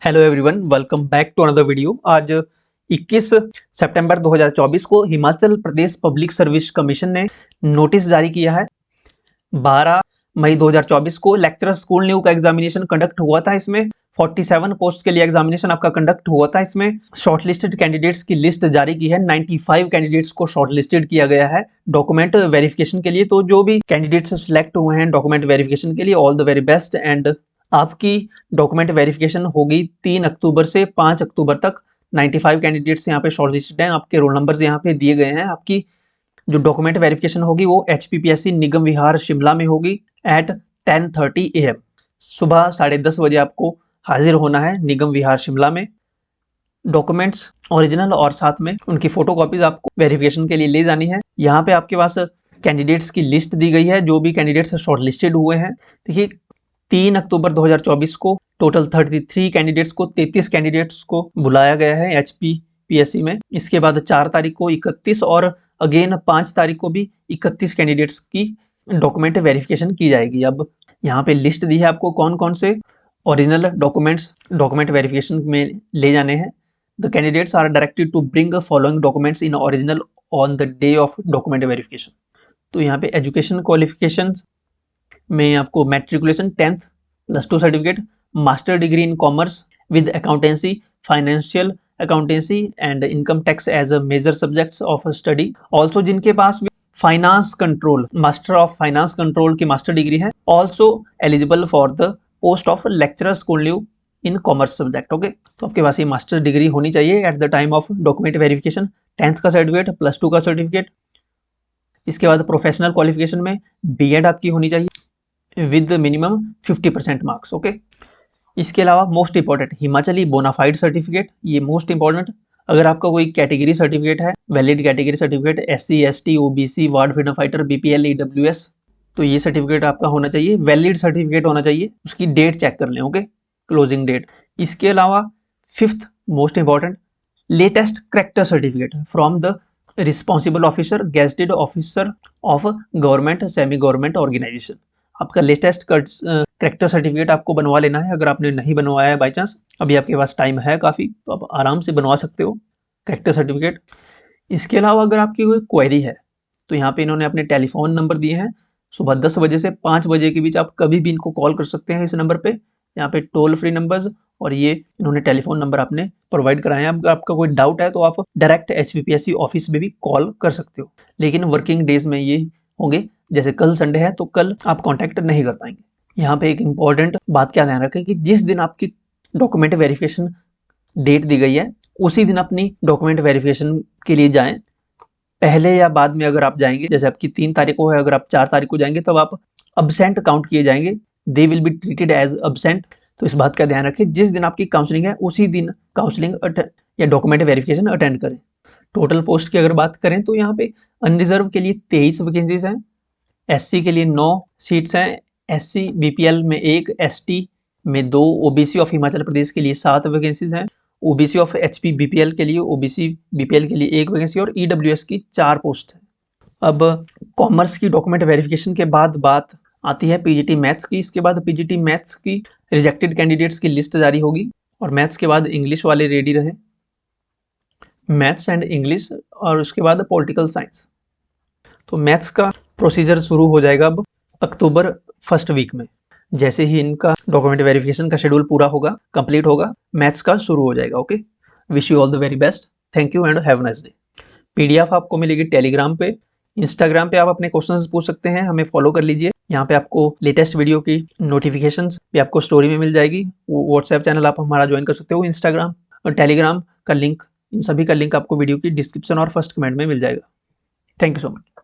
Hello everyone, welcome back to another video. आज 21 सितंबर 2024 को Himachal Pradesh public service commission ने नोटिस जारी किया है। 12 मई 2024 को लेक्चरर स्कूल न्यू का एग्जामिनेशन कंडक्ट हुआ था। इसमें 47 पोस्ट के लिए एग्जामिनेशन आपका कंडक्ट हुआ था। इसमें शॉर्टलिस्टेड कैंडिडेट्स की लिस्ट जारी की है। 95 कैंडिडेट्स को शॉर्टलिस्टेड किया गया है डॉक्यूमेंट वेरिफिकेशन के लिए। तो जो भी कैंडिडेट्स सिलेक्ट हुए हैं डॉक्यूमेंट वेरिफिकेशन के लिए, all the very best. And आपकी डॉक्यूमेंट वेरिफिकेशन होगी 3 अक्टूबर से 5 अक्टूबर तक। 95 कैंडिडेट्स यहाँ पे शॉर्टलिस्टेड हैं। आपके रोल नंबर्स यहाँ पे दिए गए हैं। आपकी जो डॉक्यूमेंट वेरिफिकेशन होगी वो HPPSC निगम विहार शिमला में होगी एट 10:30 AM। सुबह 10:30 बजे आपको हाजिर होना है निगम विहार शिमला में। डॉक्यूमेंट्स ओरिजिनल और साथ में उनकी फोटोकॉपीज आपको वेरिफिकेशन के लिए ले जानी है। यहाँ पे आपके पास कैंडिडेट्स की लिस्ट दी गई है, जो भी कैंडिडेट्स शॉर्टलिस्टेड हुए हैं। देखिए 3 अक्टूबर 2024 को टोटल 33 कैंडिडेट्स को 33 कैंडिडेट्स को बुलाया गया है HPPSC में। इसके बाद 4 तारीख को 31 और अगेन 5 तारीख को भी 31 कैंडिडेट्स की डॉक्यूमेंट वेरिफिकेशन की जाएगी। अब यहाँ पे लिस्ट दी है आपको कौन कौन से ओरिजिनल डॉक्यूमेंट्स डॉक्यूमेंट वेरिफिकेशन में ले जाने हैं। The candidates are directed to bring following documents in original on the day of document verification. तो यहाँ पे एजुकेशन क्वालिफिकेशंस में आपको matriculation 10th +2 certificate, master degree in commerce with accountancy, financial accountancy and income tax as a major subjects of study. Also जिनके पास भी finance control, master of finance control की master degree है, also eligible for the post of lecturer school new in commerce subject. Okay, तो आपके पास ये master degree होनी चाहिए at the time of document verification. 10th का सर्टिफिकेट, +2 का certificate. इसके बाद प्रोफेशनल क्वालिफिकेशन में B.Ed आपकी होनी चाहिए विद मिनिमम 50% मार्क्स। ओके, इसके अलावा most important Himachali bonafide certificate, ये मोस्ट इंपॉर्टेंट। अगर आपका कोई कैटेगरी सर्टिफिकेट है, valid category certificate, SC ST OBC ward freedom fighter BPL EWS, तो ये सर्टिफिकेट आपका होना चाहिए। वैलिड सर्टिफिकेट होना चाहिए, उसकी डेट चेक कर लें। Okay, closing date. इसके अलावा 5th most important latest character certificate from the responsible officer gazetted officer of government semi government organisation. आपका लेटेस्ट करेक्टर सर्टिफिकेट आपको बनवा लेना है। अगर आपने नहीं बनवाया है बाई चांस, अभी आपके पास टाइम है काफ़ी, तो आप आराम से बनवा सकते हो करेक्टर सर्टिफिकेट। इसके अलावा अगर आपकी कोई क्वेरी है तो यहाँ पे इन्होंने अपने टेलीफोन नंबर दिए हैं। सुबह 10 बजे से 5 बजे के बीच आप कभी भी इनको कॉल कर सकते हैं इस नंबर पे। यहाँ पे टोल फ्री नंबर्स और ये इन्होंने टेलीफोन नंबर आपने प्रोवाइड कराए हैं। अगर आपका कोई डाउट है तो आप डायरेक्ट HPPSC ऑफिस में भी कॉल कर सकते हो, लेकिन वर्किंग डेज में ये होंगे। जैसे कल संडे है तो कल आप कांटेक्ट नहीं कर पाएंगे। यहाँ पे एक इंपॉर्टेंट बात क्या ध्यान रखें कि जिस दिन आपकी डॉक्यूमेंट वेरिफिकेशन डेट दी गई है उसी दिन अपनी डॉक्यूमेंट वेरिफिकेशन के लिए जाएं। पहले या बाद में अगर आप जाएंगे, जैसे आपकी 3 तारीख को है, अगर आप 4 तारीख को जाएंगे तब आप अब्सेंट काउंट किए जाएंगे। They will be treated as absent. तो इस बात का ध्यान रखें, जिस दिन आपकी काउंसलिंग है उसी दिन काउंसलिंग या डॉक्यूमेंट वेरिफिकेशन अटेंड करें। टोटल पोस्ट की अगर बात करें तो यहाँ पे अनरिजर्व के लिए 23 वैकेंसीज हैं, SC के लिए 9 सीट्स हैं, SC BPL में 1, ST में 2, OBC ऑफ हिमाचल प्रदेश के लिए 7 वैकेंसीज हैं, OBC ऑफ HP BPL के लिए, OBC BPL के लिए 1 वैकेंसी और EWS की 4 पोस्ट है। अब कॉमर्स की डॉक्यूमेंट वेरिफिकेशन के बाद बात आती है PGT मैथ्स की। इसके बाद PGT मैथ्स की रिजेक्टेड कैंडिडेट्स की लिस्ट जारी होगी और मैथ्स के बाद इंग्लिश वाले रेडी रहे, मैथ्स एंड इंग्लिश, और उसके बाद पॉलिटिकल साइंस। तो मैथ्स का प्रोसीजर शुरू हो जाएगा अब अक्टूबर 1st वीक में। जैसे ही इनका डॉक्यूमेंट वेरिफिकेशन का शेड्यूल पूरा होगा, कंप्लीट होगा, मैथ्स का शुरू हो जाएगा। Okay, wish you all the very best. Thank you and have nice day. PDF आपको मिलेगी टेलीग्राम पे। इंस्टाग्राम पे आप अपने क्वेश्चंस पूछ सकते हैं, हमें फॉलो कर लीजिए। यहाँ पे आपको लेटेस्ट वीडियो की नोटिफिकेशंस भी आपको स्टोरी में मिल जाएगी। व्हाट्सएप चैनल आप हमारा ज्वाइन कर सकते हो। इंस्टाग्राम और टेलीग्राम का लिंक, इन सभी का लिंक आपको वीडियो की डिस्क्रिप्शन और फर्स्ट कमेंट में मिल जाएगा। Thank you so much.